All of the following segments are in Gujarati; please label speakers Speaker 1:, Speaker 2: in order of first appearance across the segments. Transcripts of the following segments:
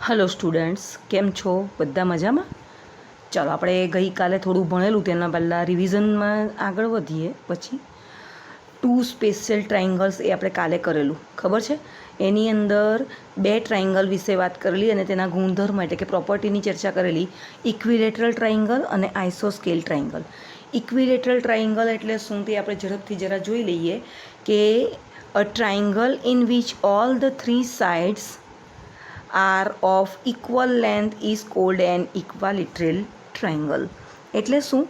Speaker 1: હલો સ્ટુડન્ટ્સ, કેમ છો? બધા મજામાં? ચાલો આપણે ગઈકાલે થોડું ભણેલું તેના પહેલાં રિવિઝનમાં આગળ વધીએ. પછી ટુ સ્પેશિયલ ટ્રાયંગલ્સ એ આપણે કાલે કરેલું, ખબર છે? એની અંદર બે ટ્રાયંગલ વિશે વાત કરેલી અને તેના ગુણધર્મ એટલે કે પ્રોપર્ટીની ચર્ચા કરેલી. ઇક્વિલેટરલ ટ્રાયંગલ અને આઇસોસ્કેલ ટ્રાયંગલ. ઇક્વિલેટરલ ટ્રાયંગલ એટલે શું તે આપણે ઝડપથી જરા જોઈ લઈએ કે a triangle in which all the three sides are of equal length is called an equilateral triangle. એટલે શું?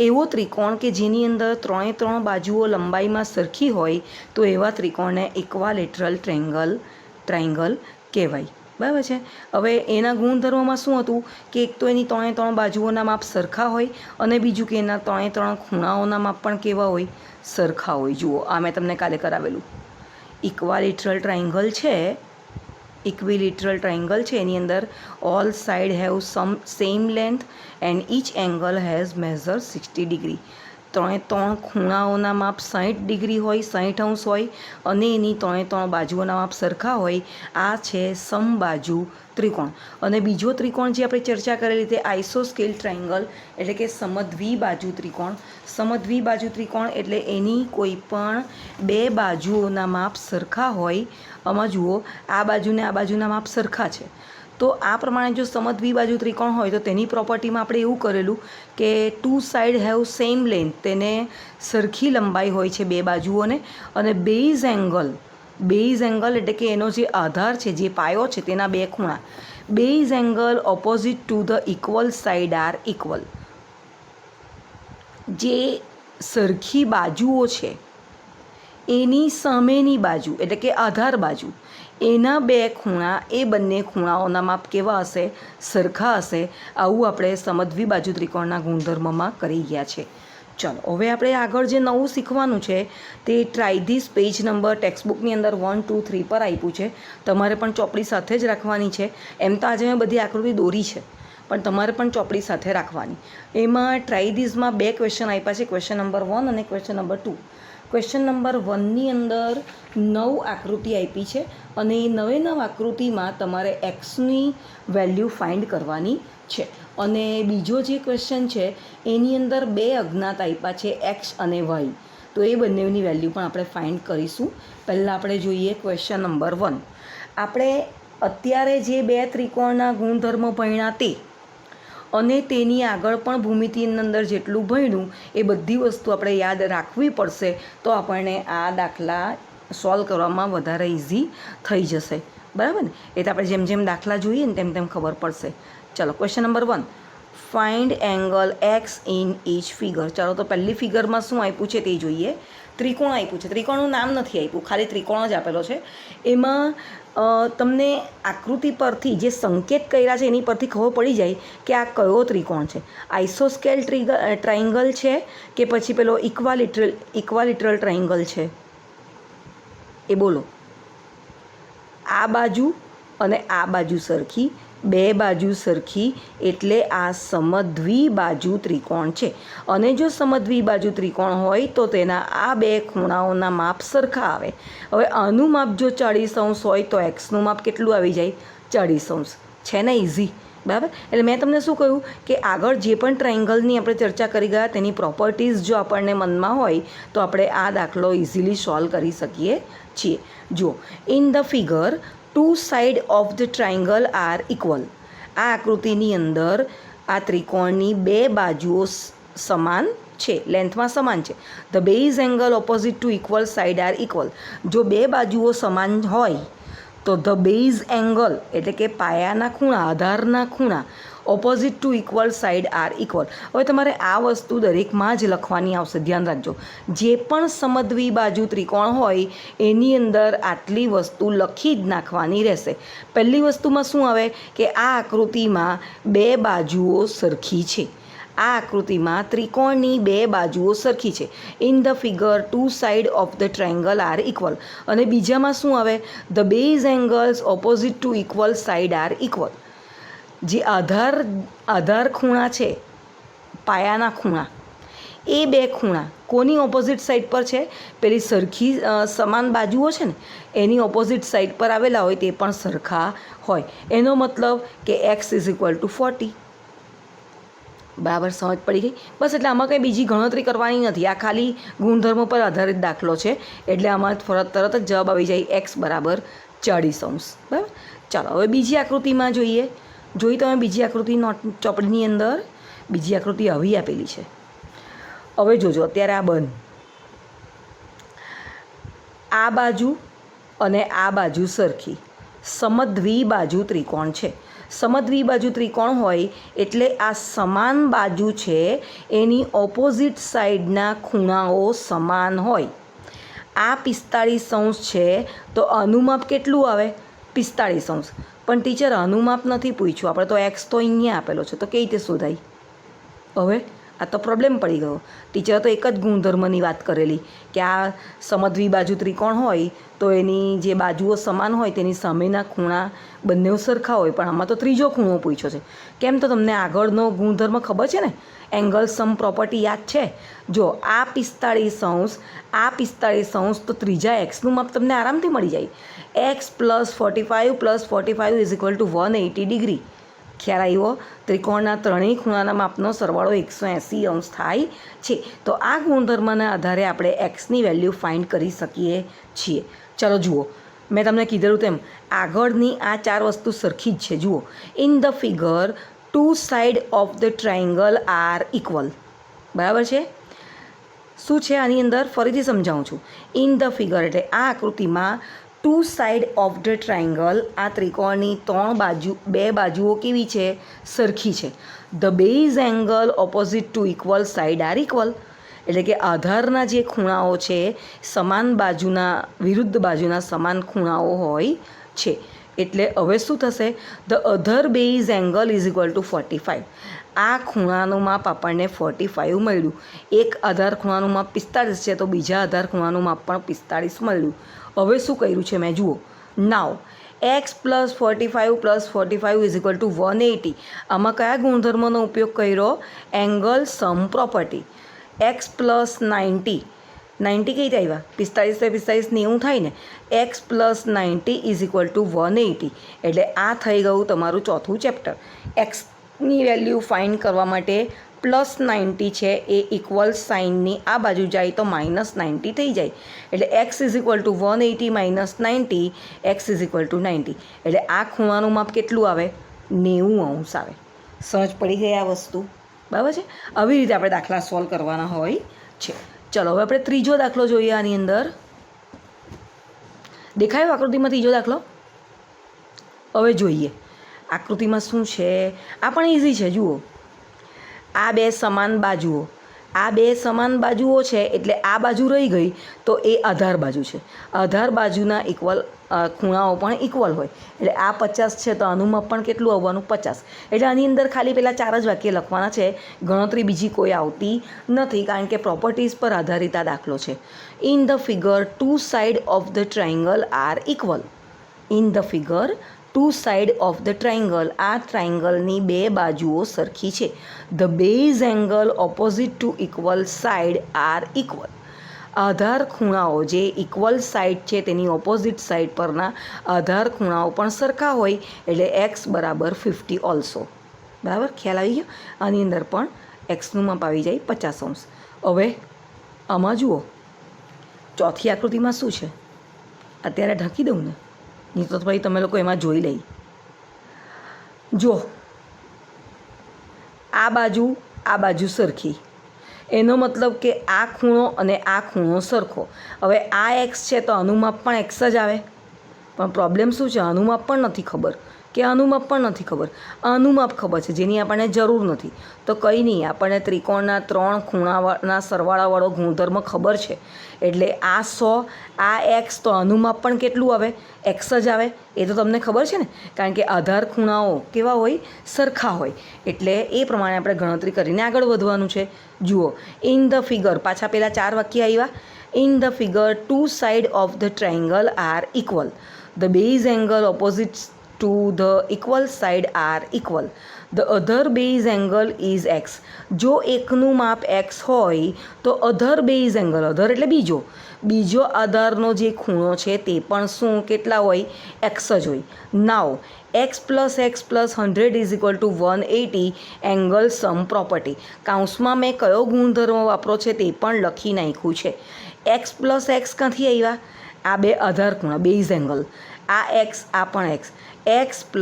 Speaker 1: એવો ત્રિકોણ કે જેની અંદર ત્રણ બાજુઓ લંબાઈમાં સરખી હોય તો એવા ત્રિકોણને ઇક્વાલેટરલ ટ્રાયંગલ કહેવાય. બરાબર છે? હવે એના ગુણધર્મોમાં શું હતું કે એક તો એની ત્રણ બાજુઓના માપ સરખા હોય અને બીજું કે એના ત્રણ ખૂણાઓના માપ પણ કેવા હોય? સરખા હોય. જુઓ, આ મેં તમને કાલે કરાવેલું. ઇક્વાલેટરલ ટ્રાયંગલ છે, ઇક્વિલેટરલ ટ્રાયંગલ છે, એની અંદર all side have same length and each angle has measure 60 degree. ત્રણ ખૂણાઓના માપ 60 ડિગ્રી હોય, 60 અંશ હોય અને એની ત્રણ બાજુઓના માપ સરખા હોય. આ છે સમબાજુ ત્રિકોણ. અને બીજો ત્રિકોણ જે આપણે ચર્ચા કરેલી તે આઇસોસ્કેલ ટ્રાયંગલ એટલે કે સમદ્વિબાજુ ત્રિકોણ. સમદ્વિબાજુ ત્રિકોણ એટલે એની કોઈ પણ બે બાજુઓના માપ સરખા હોય. આમાં જુઓ, આ બાજુને આ બાજુના માપ સરખા છે, તો આ પ્રમાણે જો સમદ્વિબાજુ ત્રિકોણ હોય તો તેની પ્રોપર્ટીમાં આપણે એવું કરેલું કે two side have same length, તેને સરખી લંબાઈ હોય છે બે બાજુઓને. અને બેઝ એંગલ એટલે કે એનો જે આધાર છે, જે પાયો છે, તેના બે ખૂણા. Base angle opposite to the equal side are equal. જે સરખી બાજુઓ છે એની સામેની બાજુ એટલે કે આધાર બાજુ, એના બે ખૂણા, એ બંને ખૂણાઓના માપ કેવા હશે? સરખા હશે. આવું આપણે સમદ્વિબાજુ ત્રિકોણના ગુણધર્મમાં કરી ગયા છે. ચાલો, હવે આપણે આગળ જે નવું શીખવાનું છે તે ટ્રાય ધીસ પેજ નંબર ટેક્સ્ટબુકની અંદર 1, 2, 3 પર આપ્યું છે. તમારે પણ ચોપડી સાથે જ રાખવાની છે. એમ તો આજે મેં બધી આકૃતિ દોરી છે, પણ તમારે પણ ચોપડી સાથે રાખવાની. એમાં ટ્રાય ધીસમાં બે ક્વેશ્ચન આપ્યા છે, ક્વેશ્ચન નંબર 1 અને ક્વેશ્ચન નંબર 2. ક્વેશ્ચન નંબર 1ની અંદર 9 આકૃતિ આપી છે અને એ 9 આકૃતિમાં તમારે એક્સની વેલ્યુ ફાઇન્ડ કરવાની છે. અને બીજો જે ક્વેશ્ચન છે એની અંદર બે અજ્ઞાત આપ્યા છે, એક્સ અને વાય. તો એ બંનેની વેલ્યુ પણ આપણે ફાઇન્ડ કરીશું. પહેલાં આપણે જોઈએ ક્વેશ્ચન નંબર 1. આપણે અત્યારે જે બે ત્રિકોણના ગુણધર્મો ભણ્યા તે અને તેની આગળ પણ ભૂમિતિની અંદર જેટલું ભણ્યું એ બધી વસ્તુ આપણે યાદ રાખવી પડશે, તો આપણને આ દાખલા સોલ્વ કરવામાં વધારે ઇઝી થઈ જશે. બરાબર ને? એ તો આપણે જેમ જેમ દાખલા જોઈએ ને તેમ ખબર પડશે. ચાલો, question number 1. Find angle x in each figure. ચાલો, તો પહેલી ફિગરમાં શું આપ્યું છે તે જોઈએ. ત્રિકોણ આપ્યું છે. ત્રિકોણનું નામ નથી આપ્યું, ખાલી ત્રિકોણ જ આપેલો છે. એમાં તમને આકૃતિ પરથી જે સંકેત કર્યા છે એની પરથી ખબર પડી જાય કે આ કયો ત્રિકોણ છે. આઇસોસ્કેલ ટ્રાયંગલ છે કે પછી પેલો ઇક્વાલિટરલ ટ્રાયંગલ છે? એ બોલો. આ બાજુ અને આ બાજુ સરખી, બે બાજુ સરખી એટલે આ સમદ્વિબાજુ ત્રિકોણ છે. અને જો સમદ્વિબાજુ ત્રિકોણ હોય તો તેના આ બે ખૂણાઓના માપ સરખા આવે. હવે આનું માપ જો 40 અંશ હોય તો એક્સનું માપ કેટલું આવી જાય? 40 અંશ. છે ને ઇઝી? બરાબર? એટલે મેં તમને શું કહ્યું કે આગળ જે પણ ટ્રાયંગલની આપણે ચર્ચા કરી ગયા તેની પ્રોપર્ટીઝ જો આપણને મનમાં હોય તો આપણે આ દાખલો ઇઝીલી સોલ્વ કરી શકીએ છીએ. જુઓ, in the figure two side of the triangle are equal. આ આકૃતિની અંદર આ ત્રિકોણની બે બાજુઓ સમાન છે, લેન્થમાં સમાન છે. The base angle opposite to equal side are equal. જો બે બાજુઓ સમાન હોય તો ધ બેઝ એંગલ એટલે કે પાયાના ખૂણા, આધારના ખૂણા, opposite to equal side are equal. હવે તમારે આ વસ્તુ દરેકમાં જ લખવાની આવશે, ધ્યાન રાખજો. જે પણ સમદ્વિબાજુ ત્રિકોણ હોય એની અંદર આટલી વસ્તુ લખી જ નાખવાની રહેશે. પહેલી વસ્તુમાં શું આવે કે આ આકૃતિમાં બે બાજુઓ સરખી છે. આ આકૃતિમાં ત્રિકોણની બે બાજુઓ સરખી છે. In the figure two side of the triangle are equal. અને બીજામાં શું આવે? The base angles opposite to equal side are equal. જે આધાર ખૂણા છે, પાયાના ખૂણા, એ બે ખૂણા કોની ઓપોઝિટ સાઈડ પર છે? પેલી સરખી સમાન બાજુઓ છે ને એની ઓપોઝિટ સાઈડ પર આવેલા હોય તે પણ સરખા હોય. એનો મતલબ કે x=40. બરાબર, સમજ પડી ગઈ? બસ, એટલે આમાં કંઈ બીજી ગણતરી કરવાની નથી. આ ખાલી ગુણધર્મો પર આધારિત દાખલો છે, એટલે આમાં તરત જ જવાબ આવી જાય x = 40°. બરાબર. ચાલો હવે બીજી આકૃતિમાં જોઈએ. જોઈ તમે બીજી આકૃતિ ચોપડીની અંદર બીજી આકૃતિ આવી આપેલી છે. હવે જોજો, અત્યારે આ બંધ, આ બાજુ અને આ બાજુ સરખી સમદ્વિબાજુ ત્રિકોણ છે. સમદ્વિબાજુ ત્રિકોણ હોય એટલે આ સમાન બાજુ છે એની ઓપોઝિટ સાઈડના ખૂણાઓ સમાન હોય. આ 45° છે તો અનુમાપ કેટલું આવે? 45°. પણ ટીચર અનુમાપ નથી પૂછ્યું, આપણે તો x તો અહીંયા આપેલો છે, તો કઈ રીતે શોધાય? હવે આ તો પ્રોબ્લેમ પડી ગયો. ટીચરે તો એક જ ગુણધર્મની વાત કરેલી કે આ સમદ્વિબાજુ ત્રિકોણ હોય તો એની જે બાજુઓ સમાન હોય તેની સામેના ખૂણા બંને સરખા હોય, પણ આમાં તો ત્રીજો ખૂણો પૂછ્યો છે. કેમ? તો તમને આગળનો ગુણધર્મ ખબર છે ને, એંગલ સમ પ્રોપર્ટી યાદ છે? જો આ 45°, આ 45°, તો ત્રીજા એક્સનું માપ તમને આરામથી મળી જાય. x + 45 + 45 = 180°. ખ્યાલ આવ્યો? ત્રિકોણના ત્રણેય ખૂણાના માપનો સરવાળો 180° થાય છે. તો આ ગુણધર્મના આધારે આપણે એક્સની વેલ્યુ ફાઇન્ડ કરી શકીએ છીએ. ચલો જુઓ, મેં તમને કીધેલું તેમ આગળની આ 4 વસ્તુ સરખી જ છે. જુઓ, in the figure 2 side of the triangle are equal. બરાબર છે? શું છે આની અંદર? ફરીથી સમજાવું છું. ઇન ધ ફિગર એટલે આ આકૃતિમાં 2 સાઇડ ઓફ ધ ટ્રાયંગલ, આ ત્રિકોણની બે બાજુઓ કેવી છે? સરખી છે. The base angle opposite to equal side are equal. એટલે કે આધારના જે ખૂણાઓ છે સમાન બાજુના વિરુદ્ધ બાજુના સમાન ખૂણાઓ હોય છે. એટલે હવે શું થશે? The other base angle = 45. આ ખૂણાનું માપ આપણને 45 મળ્યું. એક આધાર ખૂણાનું માપ 45 છે તો બીજા આધાર ખૂણાનું માપ પણ 45 મળ્યું. હવે શું કર્યું છે મેં? જુઓ, નાવ x + 45 + 45 = 180. આમાં કયા ગુણધર્મનો ઉપયોગ કર્યો? Angle sum property. x + 90, 90 કઈ આવ્યા? 45 + 45 90 થાય ને. x + 90 = 180. એટલે આ થઈ ગયું તમારું ચોથું ચેપ્ટર. એક્સની વેલ્યુ ફાઇન્ડ કરવા માટે +90 છે એ ઇક્વલ સાઇનની આ બાજુ જાય તો -90 થઈ જાય. એટલે x = 180 - 90, x = 90. એટલે આ ખૂણાનું માપ કેટલું આવે? 90° આવે. સમજ પડી ગઈ આ વસ્તુ? બરાબર છે? આવી રીતે આપણે દાખલા સોલ્વ કરવાના હોય છે. ચલો હવે આપણે ત્રીજો દાખલો જોઈએ. આની અંદર દેખાયો આકૃતિમાં ત્રીજો દાખલો? હવે જોઈએ આકૃતિમાં શું છે. આ પણ ઇઝી છે. જુઓ, આ બે સમાન બાજુઓ, આ બે સમાન બાજુઓ છે એટલે આ બાજુ રહી ગઈ તો એ આધાર બાજુ છે. આધાર બાજુના ખૂણાઓ પણ ઇક્વલ હોય. એટલે આ 50 છે તો આનું માપ પણ કેટલું આવવાનું? 50. એટલે આની અંદર ખાલી પેલા 4 જ વાક્ય લખવાના છે. ગણતરી બીજી કોઈ આવતી નથી, કારણ કે પ્રોપર્ટીઝ પર આધારિત આ દાખલો છે. In the figure 2 side of the triangle are equal. In the figure 2 side of the triangle, આ ટ્રાયંગલની બે બાજુઓ સરખી છે. The base angle opposite to equal side are equal. આધાર ખૂણાઓ જે ઇક્વલ સાઇડ છે તેની ઓપોઝિટ સાઇડ પરના આધાર ખૂણાઓ પણ સરખા હોય. એટલે x = 50 ઓલ્સો. બરાબર? ખ્યાલ આવી ગયો? આની અંદર પણ એક્સનું માપ આવી જાય 50°. હવે આમાં જુઓ, ચોથી આકૃતિમાં શું છે? અત્યારે ઢાંકી દઉં ને, નહીં તો ભાઈ તમે લોકો એમાં જોઈ લઈ. જો આ બાજુ સરખી, એનો મતલબ કે આ ખૂણો અને આ ખૂણો સરખો. હવે આ x છે તો અનુમાપ પણ x જ આવે. પણ પ્રોબ્લેમ શું છે? અનુમાપ પણ નથી ખબર કે અનુમાપ પણ નથી ખબર. અનુમાપ ખબર છે જેની આપણને જરૂર નથી. તો કંઈ નહીં, આપણને ત્રિકોણના 3 ખૂણાના સરવાળાવાળો ગુણધર્મ ખબર છે. એટલે આ 100, આ x, તો અનુમાપ પણ કેટલું આવે? x જ આવે. એ તો તમને ખબર છે ને, કારણ કે આધાર ખૂણાઓ કેવા હોય? સરખા હોય. એટલે એ પ્રમાણે આપણે ગણતરી કરીને આગળ વધવાનું છે. જુઓ, ઇન ધ ફિગર, પાછા પેલા 4 વાક્ય આવ્યા. In the figure 2 side of the triangle are equal. The base angle opposite to the equal side are equal, the other base angle is x. જો એકનું માપ એક્સ હોય તો અધર બેઝ એંગલ, અધર એટલે બીજો આધારનો જે ખૂણો છે તે પણ શું કેટલા હોય? એક્સ જ હોય. નાવ x + x + 100 = 180 angle sum property. કાઉન્સમાં મેં કયો ગુણધર્મ વાપરો છે તે પણ લખી નાખ્યું છે. x + x ક્યાંથી આવ્યા? આ બે આધાર ખૂણા, બેઝ એંગલ. આ એક્સ, આ પણ એક્સ. x +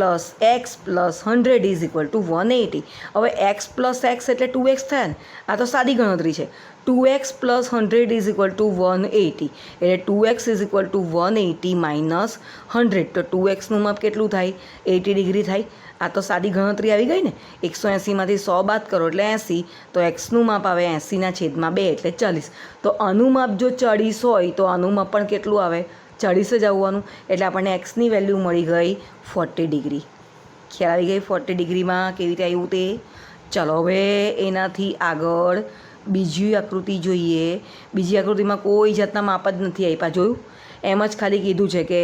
Speaker 1: x + 100 = 180. હવે x + x એટલે 2x થયા ને? આ તો સાદી ગણતરી છે. 2x + 100 = 180 એટલે 2x = 180 - 100 તો 2xનું માપ કેટલું થાય? 80 ડિગ્રી થાય. આ તો સાદી ગણતરી આવી ગઈ ને. 180માંથી 100 બાદ કરો એટલે 80, તો એક્સનું માપ આવે 80/2 એટલે 40. તો આનું માપ જો 40 હોય તો આનું માપ પણ કેટલું આવે? 40 જ આવવાનું. એટલે આપણને એક્સની વેલ્યુ મળી ગઈ 40 ડિગ્રી. ખ્યાલ આવી ગઈ 40 ડિગ્રીમાં કેવી રીતે આવ્યું તે? ચાલો હવે એનાથી આગળ બીજી આકૃતિ જોઈએ. બીજી આકૃતિમાં કોઈ જાતના માપ જ નથી આપ્યા. જોયું? એમ જ ખાલી કીધું છે કે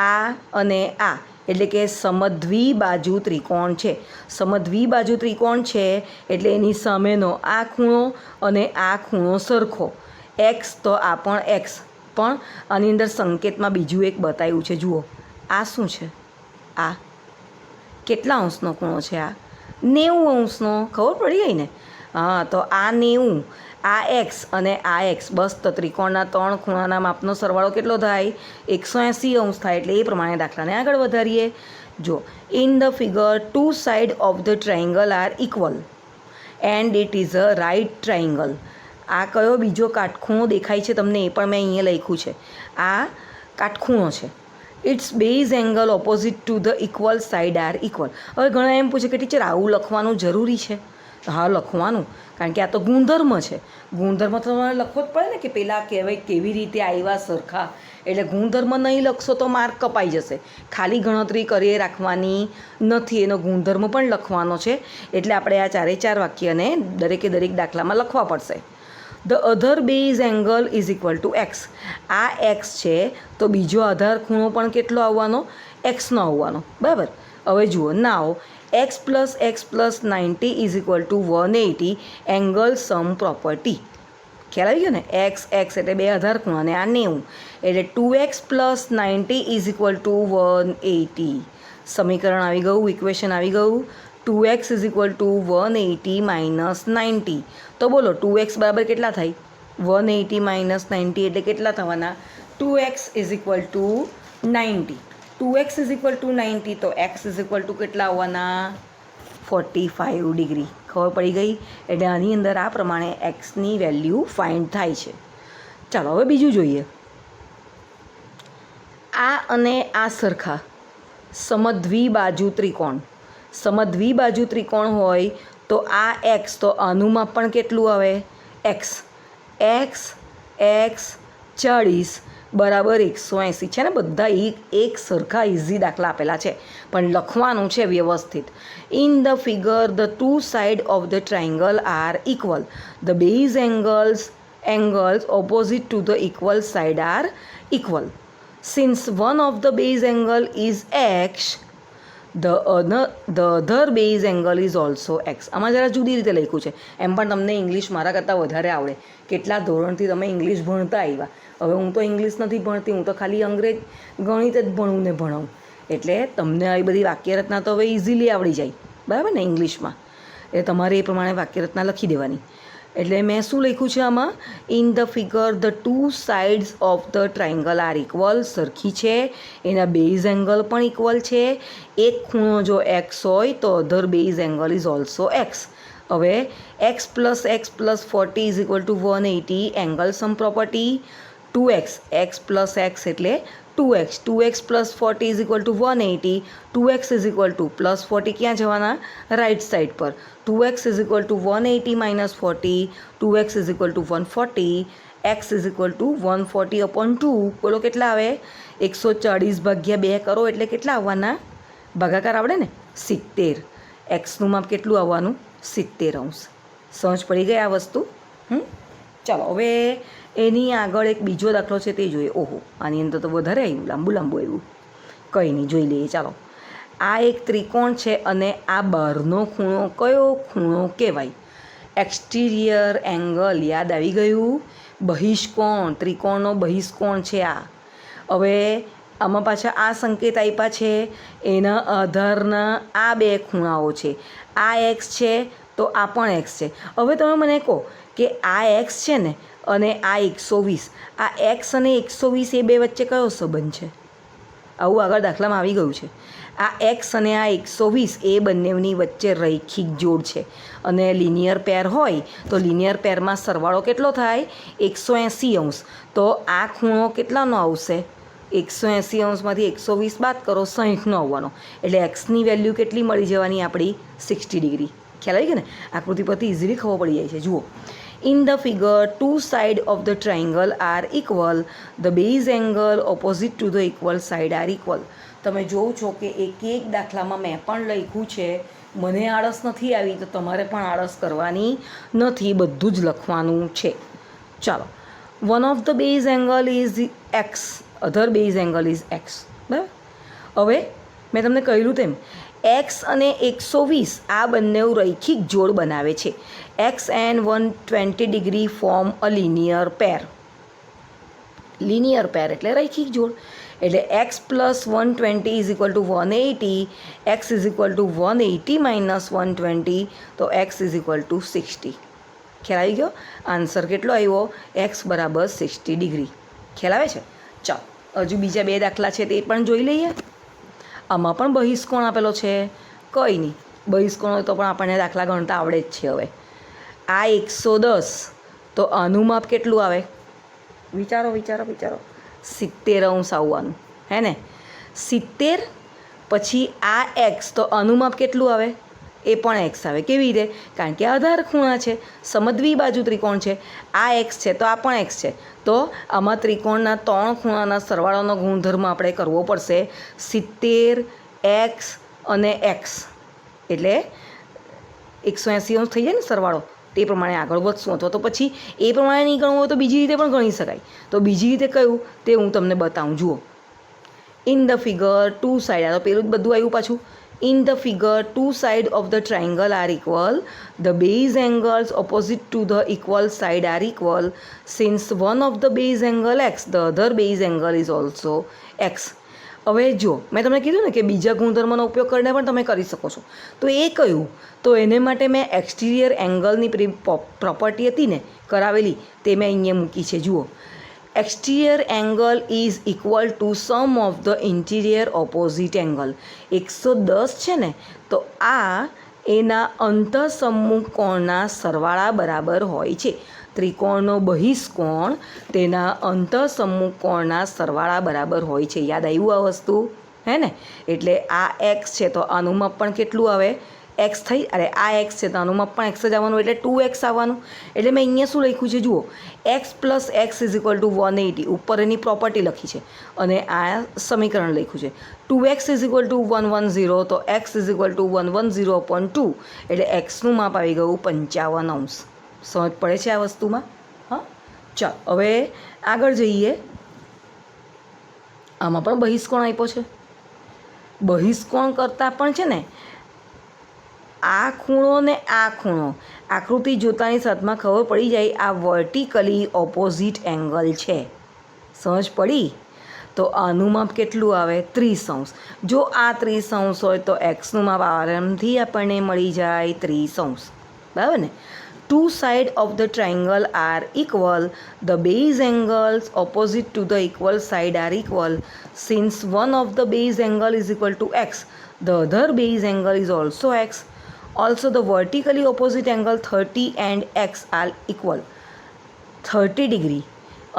Speaker 1: આ અને આ એટલે કે સમદ્વિબાજુ ત્રિકોણ છે. સમદ્વિબાજુ ત્રિકોણ છે એટલે એની સામેનો આ ખૂણો અને આ ખૂણો સરખો. એક્સ તો આ પણ એક્સ, પણ આની અંદર સંકેતમાં બીજું એક બતાવ્યું છે. જુઓ, આ શું છે? આ કેટલા અંશનો ખૂણો છે? આ 90 અંશનો. ખબર પડી ગઈ ને? હા, તો આ 90, આ એક્સ અને આ એક્સ, બસ તો ત્રિકોણના 3 ખૂણાના માપનો સરવાળો કેટલો થાય? 180 અંશ થાય. એટલે એ પ્રમાણે દાખલાને આગળ વધારીએ. જો, in the figure 2 side of the triangle are equal and it is a right triangle. આ કયો બીજો કાટખૂણો દેખાય છે તમને? એ પણ મેં અહીંયા લખ્યું છે. આ કાટખૂણો છે. Its base angle opposite to the equal side are equal. હવે ઘણા એમ પૂછે કે ટીચર આવું લખવાનું જરૂરી છે? હા, લખવાનું, કારણ કે આ તો ગુણધર્મ છે. ગુણધર્મ તો તમારે લખવો જ પડે ને, કે પહેલાં કહેવાય કેવી રીતે આવ્યા સરખા. એટલે ગુણધર્મ નહીં લખશો તો માર્ક કપાઈ જશે. ખાલી ગણતરી કરી રાખવાની નથી, એનો ગુણધર્મ પણ લખવાનો છે. એટલે આપણે આ 4 વાક્યને દરેકે દરેક દાખલામાં લખવા પડશે. The other base angle is equal to x. આ એક્સ છે તો બીજો આધાર ખૂણો પણ કેટલો આવવાનો? એક્સનો આવવાનો. બરાબર. હવે જુઓ, નાવ x + x + 90 = 180 angle sum property. ખ્યાલ આવી ગયો ને? એક્સ એટલે બે આધાર ખૂણા અને આ 90 એટલે 2x + 90 = 180. સમીકરણ આવી ગયું, ઇક્વેશન આવી ગયું. 2x = 180 - 90. તો બોલો 2x બરાબર કેટલા થાય? 180 - 90 એટલે કેટલા થવાના? 2x = 90. 2x = 90 તો x = કેટલા આવવાના? 45 ડિગ્રી. ખબર પડી ગઈ? એટલે આની અંદર આ પ્રમાણે એક્સની વેલ્યુ ફાઇન્ડ થાય છે. ચાલો હવે બીજું જોઈએ. આ અને આ સરખા સમદ્વિબાજુ ત્રિકોણ. સમદ્વિબાજુ ત્રિકોણ હોય તો આ એક્સ, તો આનું માપ પણ કેટલું આવે? એક્સ. એક્સ એક્સ 40 બરાબર 180 છે ને? બધા એક સરખા ઇઝી દાખલા આપેલા છે, પણ લખવાનું છે વ્યવસ્થિત. In the figure the 2 side of the triangle are equal, the base angles opposite to the equal side are equal. Since one of the base angle is x, the other base angle is also x. આમાં જરા જુદી રીતે લખ્યું છે. એમ પણ તમને ઇંગ્લિશ મારા કરતાં વધારે આવડે. કેટલા ધોરણથી તમે ઇંગ્લિશ ભણતા આવ્યા. હવે હું તો ઇંગ્લિશ નથી ભણતી, હું તો ખાલી અંગ્રેજ ગણિત જ ભણું ને ભણાવું. એટલે તમને આવી બધી વાક્યરચના તો હવે ઇઝીલી આવડી જાય. બરાબર ને? ઇંગ્લિશમાં. એટલે તમારે એ પ્રમાણે વાક્યરચના લખી દેવાની. એટલે મેં શું લખ્યું છે આમાં? In the figure the 2 sides of the triangle are equal. સરખી છે, એના બેઝ એંગલ પણ ઇક્વલ છે. એક ખૂણો જો એક્સ હોય તો other base angle is also x. હવે x + x + 40 = 180 angle sum property. 2x, x + x એટલે 2x. 2x + 40 = 180. 2x = +40 ક્યાં જવાના? રાઈટ સાઈડ પર. 2x = 180 - 40. 2x = 140. x = 140/2. બોલો કેટલા આવે? 140/2 કરો એટલે કેટલા આવવાના? ભાગાકાર આવડે ને? 70. એક્સનું માપ કેટલું આવવાનું? 70 અંશ. સમજ પડી ગઈ આ વસ્તુ? ચાલો હવે એની આગળ એક બીજો દાખલો છે તે જોઈએ. ઓહો, આની અંદર તો વધારે આવ્યું, લાંબુ આવ્યું. કંઈ નહીં, જોઈ લઈએ. ચાલો, આ એક ત્રિકોણ છે અને આ બહારનો ખૂણો કયો ખૂણો કહેવાય? Exterior angle. યાદ આવી ગયું? બહિષ્કોણ, ત્રિકોણનો બહિષ્કોણ છે આ. હવે આમાં પાછા આ સંકેત આપ્યા છે, એના આધારના આ બે ખૂણાઓ છે. આ એક્સ છે તો આ પણ એક્સ છે. હવે તમે મને કહો કે આ એક્સ છે ને અને આ 120, આ એક્સ અને 120 એ બે વચ્ચે કયો સંબંધ છે? આવું આગળ દાખલામાં આવી ગયું છે. આ એક્સ અને આ 120 એ બંનેની વચ્ચે રૈખિક જોડ છે. અને લિનિયર પેર હોય તો લિનિયર પેરમાં સરવાળો કેટલો થાય? 180 અંશ. તો આ ખૂણો કેટલાનો આવશે? 180 અંશમાંથી 120 બાદ કરો, 60નો આવવાનો. એટલે એક્સની વેલ્યુ કેટલી મળી જવાની આપણી? 60 ડિગ્રી. ખ્યાલ આવી ગયો ને? આકૃતિ પરથી ઇઝીલી ખબર પડી જાય છે. જુઓ, in the figure two sides of the triangle are equal, the base angle opposite to the equal side are equal. તમે જોવો છો કે એક દાખલામાં મેં પણ લખ્યું છે. મને આળસ નથી આવી તો તમારે પણ આળસ કરવાની નથી, બધું જ લખવાનું છે. ચાલો, one of the base angle is x, other base angle is x. બરાબર? હવે મેં તમને કહ્યું તેમ એક્સ અને 120 આ બંને રૈખિક જોડ બનાવે છે. X and 120 degree form a linear pair. Linear pair એટલે રૈખિક જોડ. એટલે x plus 120 is equal to 180, x is equal to 180 minus 120, તો એક્સ ઇઝ ઇક્વલ ટુ 60. ખ્યાલ આવી ગયો? આન્સર કેટલો આવ્યો? એક્સ બરાબર 60 ડિગ્રી. ખ્યાલ આવે છે? ચાલો, હજુ બીજા બે દાખલા છે તે પણ જોઈ લઈએ. આમાં પણ બહિષ્કોણ આપેલો છે. કંઈ નહીં, બહિષ્કોણ હોય તો પણ આપણને દાખલા ગણતા આવડે જ છે. હવે આ 110 તો આનું માપ કેટલું આવે? વિચારો વિચારો વિચારો. 70 અંશ આવવાનું, હે ને? 70 પછી આ એક્સ તો આનું માપ કેટલું આવે? એ પણ એક્સ આવે. કેવી રીતે? કારણ કે આધાર ખૂણા છે, સમદ્વિ બાજુ ત્રિકોણ છે. આ એક્સ છે તો આ પણ એક્સ છે. તો આમાં ત્રિકોણના 3 ખૂણાના સરવાળાનો ગુણધર્મ આપણે કરવો પડશે. 70 એક્સ અને એક્સ એટલે 180 અંશ થઈ જાય ને સરવાળો. તે પ્રમાણે આગળ વધશું. અથવા તો પછી એ પ્રમાણે નહીં ગણવું હોય તો બીજી રીતે પણ ગણી શકાય. તો બીજી રીતે કયું તે હું તમને બતાવું. જુઓ, in the figure two side, આ તો પેલું જ બધું આવ્યું પાછું. In the figure, two sides of the triangle are equal. The base angles opposite to the equal side are equal. Since one of the base angle x, the other base angle is also x. હવે જો મેં તમને કીધું ને કે બીજા ગુણધર્મનો ઉપયોગ કરીને પણ તમે કરી શકો છો. તો એ કયું? તો એને માટે મેં એક્સટિરિયર એંગલની પ્રોપર્ટી હતી ને કરાવેલી, તે મેં અહીંયા મૂકી છે. જુઓ, exterior angle is equal to sum of the interior opposite angle. 110 છે ને તો આ એના અંતઃસમ્મુખ કોણના સરવાળા બરાબર હોય છે. ત્રિકોણનો બહિષ્કોણ તેના અંતઃસમ્મુખ કોણના સરવાળા બરાબર હોય છે. યાદ આવ્યું આ વસ્તુ? હે ને? એટલે આ એક્સ છે તો આનું માપ પણ કેટલું આવે? એક્સ થઈ. અરે આ એક્સ છે તો આનું માપ પણ એક્સ જ આવવાનું, એટલે 2x આવવાનું. એટલે મેં અહીંયા શું લખ્યું છે? જુઓ, x plus x is equal to 180. ઉપર એની પ્રોપર્ટી લખી છે અને આ સમીકરણ લખ્યું છે. 2x ઇઝ ઇક્વલ ટુ 110, તો એક્સ ઇઝ ઇક્વલ ટુ 110/2. એટલે એક્સનું માપ આવી ગયું 55 અંશ. સમજ પડે છે આ વસ્તુમાં? હા, ચાલો હવે આગળ જઈએ. આમાં પણ બહિષ્કોણ આપ્યો છે. બહિષ્કોણ કરતાં પણ છે ને આ ખૂણો ને આ ખૂણો આકૃતિ જોતાની સાથમાં ખબર પડી જાય આ વર્ટિકલી ઓપોઝિટ એંગલ છે. સમજ પડી? તો આનું માપ કેટલું આવે? 30 અંશ. જો આ 30 અંશ હોય તો એક્સનું માપ આરામથી આપણને મળી જાય 30 અંશ. બરાબર ને? Two sides of the triangle are equal. The base angles opposite to the equal side are equal. Since one of the base angle is equal to x, the other base angle is also x. Also, the vertically opposite angle 30 and x are equal. 30 degree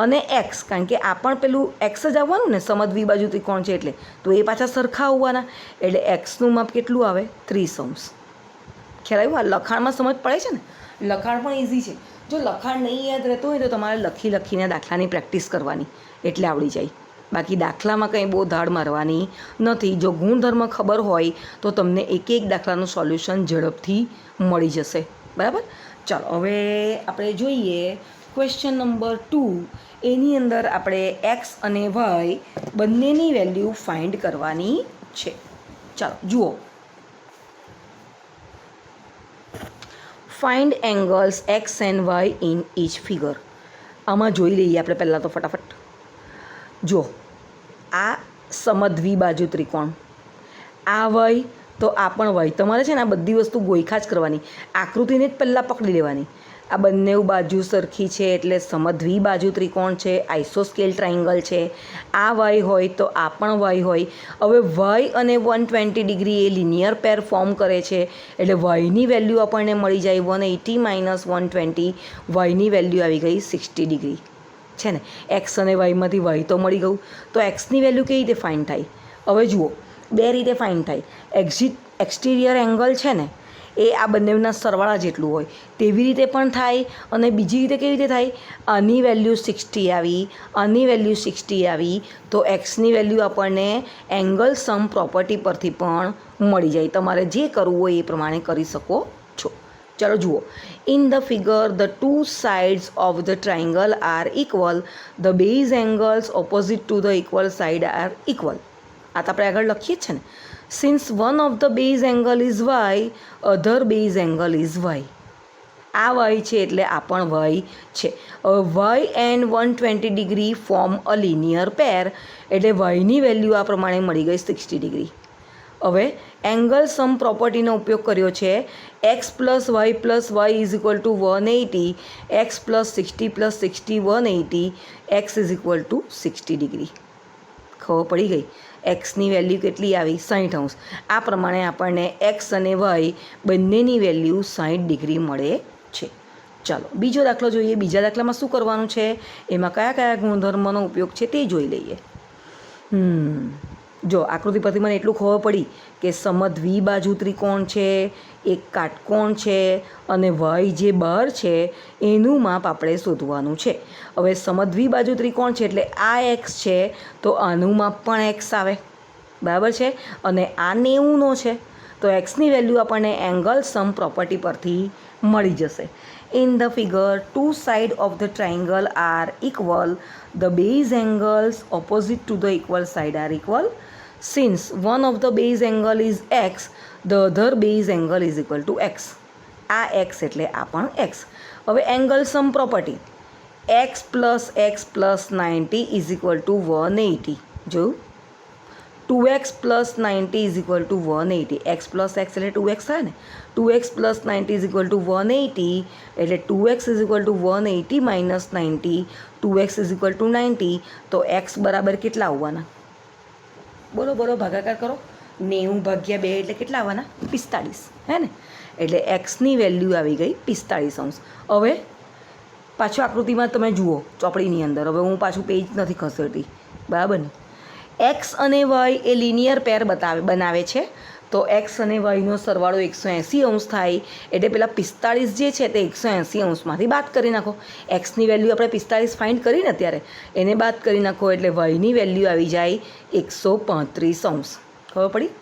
Speaker 1: અને એક્સ, કારણ કે આ પણ પેલું એક્સ જ આવવાનું ને, સમદ્વિ બાજુ ત્રિકોણ છે એટલે, તો એ પાછા સરખા આવવાના. એટલે એક્સનું માપ કેટલું આવે? 30 અંશ. ખ્યાલ આવ્યું? આ લખાણમાં સમજ પડે છે ને? લખાણ પણ ઇઝી છે. જો લખાણ નહીં યાદ રહેતું હોય તો તમારે લખીને દાખલાની પ્રેક્ટિસ કરવાની, એટલે આવડી જાય. બાકી દાખલામાં કંઈ બહુ ધાડ મારવાની નથી. જો ગુણધર્મ ખબર હોય તો તમને એક દાખલાનું સોલ્યુશન ઝડપથી મળી જશે. બરાબર? ચાલો હવે આપણે જોઈએ ક્વેશ્ચન નંબર 2. એની અંદર આપણે એક્સ અને વાય બંનેની વેલ્યુ ફાઇન્ડ કરવાની છે. ચાલો જુઓ, find angles x and y in each figure. આમાં જોઈ લઈએ આપણે પહેલાં તો ફટાફટ. જો આ સમદ્વિબાજુ ત્રિકોણ, આ વય તો આ પણ વય. તમારે છે ને આ બધી વસ્તુ ગોઈખા જ કરવાની, આકૃતિને જ પહેલાં પકડી લેવાની. આ બંને બાજુ સરખી છે એટલે સમદ્વિબાજુ ત્રિકોણ છે, આઇસોસ્કેલ ટ્રાયંગલ છે. આ વાય હોય તો આ પણ વાય હોય. હવે વાય અને 120 ડિગ્રી એ લિનિયર પેર ફોર્મ કરે છે એટલે વાયની વેલ્યુ આપણને મળી જાય 180 માઇનસ 120. વાયની વેલ્યુ આવી ગઈ 60 ડિગ્રી છે ને. એક્સ અને વાયમાંથી વાય તો મળી ગયું. તો એક્સની વેલ્યુ કેવી રીતે ફાઇન્ડ થાય? હવે જુઓ, બે રીતે ફાઇન્ડ થાય. એક્સટિરિયર એંગલ છે ને એ આ બંનેના સરવાળા જેટલું હોય તેવી રીતે પણ થાય, અને બીજી રીતે કેવી રીતે થાય? આની વેલ્યુ 60 આવી, આની વેલ્યુ 60 આવી, તો એક્સની વેલ્યુ આપણને એંગલ સમ પ્રોપર્ટી પરથી પણ મળી જાય. તમારે જે કરવું હોય એ પ્રમાણે કરી શકો છો. ચાલો જુઓ, in the figure the two sides of the triangle are equal, the base angles opposite to the equal side are equal. આ તો આપણે આગળ લખીએ જ છે ને. Since one of the base angle is y, other base angle is y. આ વાય છે એટલે આ પણ વાય છે. Y and 120 degree form a linear pair એટલે વાયની વેલ્યુ આ પ્રમાણે મળી ગઈ 60 ડિગ્રી. હવે એંગલ સમ પ્રોપર્ટીનો ઉપયોગ કર્યો છે. X plus y is equal to 180, x plus 60 plus 60 180, x is equal to 60 degree. ખબર પડી ગઈ? એક્સની વેલ્યુ કેટલી આવી? 60°. આ પ્રમાણે આપણને એક્સ અને વાય બંનેની વેલ્યુ 60 ડિગ્રી મળે છે. ચાલો બીજો દાખલો જોઈએ. બીજા દાખલામાં શું કરવાનું છે, એમાં કયા કયા ગુણધર્મોનો ઉપયોગ છે તે જોઈ લઈએ. જો આકૃતિ પરથી મને એટલું ખબર પડી કે સમદ્વિબાજુ ત્રિકોણ છે, એક કાટકોણ છે, અને વાય જે બહાર છે એનું માપ આપણે શોધવાનું છે. હવે સમદ્વિબાજુ ત્રિકોણ છે એટલે આ એક્સ છે તો આનું માપ પણ એક્સ આવે, બરાબર છે, અને આ 90નો છે તો એક્સની વેલ્યુ આપણને એંગલ સમ પ્રોપર્ટી પરથી મળી જશે. In the figure two side of the triangle are equal, the base angles opposite to the equal side are equal. Since one of the base angle is x, the other base angle is equal to x. આ એક્સ એટલે આ પણ એક્સ. હવે angle sum property, x plus 90 is equal to 180. જોયું? 2x plus 90 is equal to 180. X plus x એટલે 2x થાય ને. 2x plus 90 is equal to 180 એટલે 2x is equal to 180 minus 90, 2x is equal two 90. તો એક્સ બરાબર કેટલા આવવાના? બોલો બોલો, ભાગાકાર કરો. 90 ભાગ્યા 2 એટલે કેટલા આવવાના? 45, હે ને. એટલે એક્સની વેલ્યુ આવી ગઈ 45°. હવે પાછું આકૃતિમાં તમે જુઓ ચોપડીની અંદર. હવે હું પાછું પેજ નથી ખસેડતી, બરાબર ને. એક્સ અને વાય એ લિનિયર પેર બનાવે છે તો એક્સ અને વાયનો સરવાળો 180° થાય એટલે પેલા 45 જે છે તે 180°માંથી બાદ કરી નાખો. એક્સની વેલ્યુ આપણે 45 ફાઇન્ડ કરીને અત્યારે એને બાદ કરી નાખો એટલે વાયની વેલ્યુ આવી જાય 135°. ખબર પડી?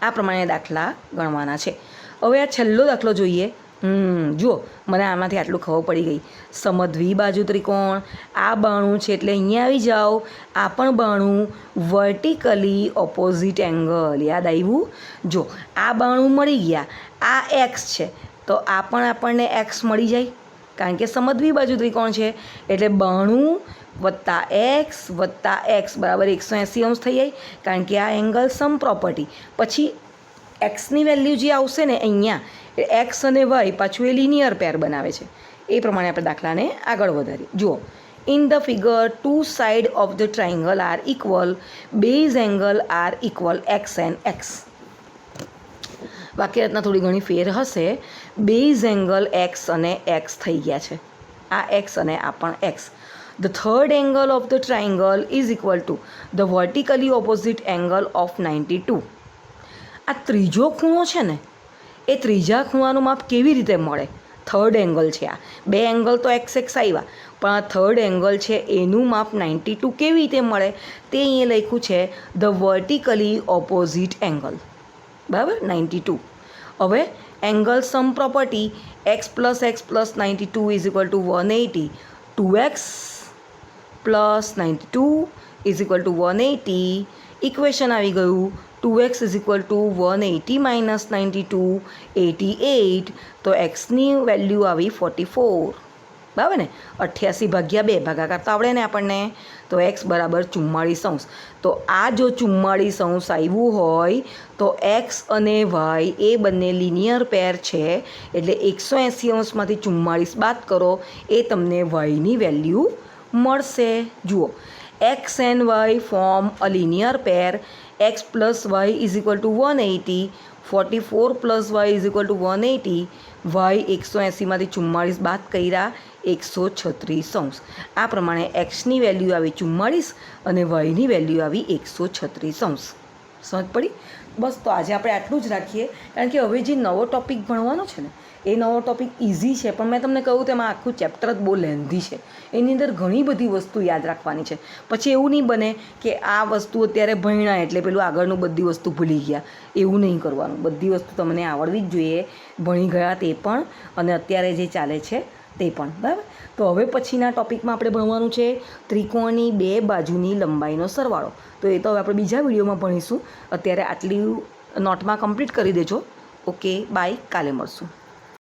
Speaker 1: આ પ્રમાણે દાખલા ગણવાના છે. હવે આ છેલ્લો દાખલો જોઈએ. જુઓ, મને આમાંથી આટલું ખબર પડી ગઈ. સમદ્વિબાજુ ત્રિકોણ, આ બાણું છે એટલે અહીંયા આવી જાઓ. આ પણ બાણું, વર્ટિકલી ઓપોઝિટ એંગલ. યાદ આવ્યું? જો આ બાણું મળી ગયા, આ એક્સ છે તો આ પણ આપણને એક્સ મળી જાય કારણ કે સમદ્વિબાજુ ત્રિકોણ છે એટલે બાણું વત્તા એક્સ બરાબર 180° થઈ જાય કારણ કે આ એંગલ સમ પ્રોપર્ટી. પછી એક્સની વેલ્યુ જે આવશે ને અહીંયા, એક્સ અને વાય પાછું એ લિનિયર પેર બનાવે છે. એ પ્રમાણે આપણે દાખલાને આગળ વધારીએ. જુઓ, in the figure two side of the triangle are equal, base angle are equal x and x. વાક્યરચના થોડી ઘણી ફેર હશે. બેઝ એંગલ એક્સ અને એક્સ થઈ ગયા છે. આ એક્સ અને આ પણ x. The third angle of the triangle is equal to the vertically opposite angle of 92. આ ત્રીજો ખૂણો છે ને એ ત્રીજા ખૂણાનું માપ કેવી રીતે મળે? થર્ડ એંગલ છે. આ બે એંગલ તો એક્સ આવ્યા પણ આ થર્ડ એંગલ છે એનું માપ 92 કેવી રીતે મળે તે અહીંયા લખ્યું છે, ધ વર્ટિકલી ઓપોઝિટ એંગલ, બરાબર, 92. હવે angle sum property, x plus 92 is equal to 180, 2x plus 92 is equal to 180. Equation આવી ગયું 2x is equal to 180 minus 92 88, તો એક્સની વેલ્યુ આવી 44, બરાબર ને. 88 ભાગ્યા 2 ભાગાકાર તો આવડે ને આપણને, તો એક્સ બરાબર 44°. તો આ જો 44° આવ્યું હોય તો એક્સ અને વાય એ બંને લિનિયર પેર છે, એટલે 180°માંથી 44 બાદ કરો એ તમને વાયની વેલ્યુ મળશે. જુઓ, x and y form a linear pair. x plus y is equal to 180, 44 plus y is equal to 180, y 180માંથી 44 બાદ કર્યા 136°. આ પ્રમાણે એક્સની વેલ્યુ આવી 44 અને વાયની વેલ્યુ આવી 136°. સમજ પડી? બસ, તો આજે આપણે આટલું જ રાખીએ, કારણ કે હવે જે નવો ટૉપિક ભણવાનો છે ને એ નવો ટૉપિક ઇઝી છે, પણ મેં તમને કહ્યું તેમાં આખું ચેપ્ટર જ બહુ લેન્ધી છે. એની અંદર ઘણી બધી વસ્તુ યાદ રાખવાની છે. પછી એવું નહીં બને કે આ વસ્તુ અત્યારે ભણ્યા એટલે પેલું આગળનું બધી વસ્તુ ભૂલી ગયા. એવું નહીં કરવાનું. બધી વસ્તુ તમને આવડવી જ જોઈએ, ભણી ગયા તે પણ અને અત્યારે જે ચાલે છે તે પણ, બરાબર. તો હવે પછીના ટૉપિકમાં આપણે ભણવાનું છે ત્રિકોણની 2 બાજુની લંબાઈનો સરવાળો. તો એ તો હવે આપણે બીજા વિડીયોમાં ભણીશું. અત્યારે આટલી નોટમાં કમ્પ્લીટ કરી દેજો. ઓકે, બાય, કાલે મળશું.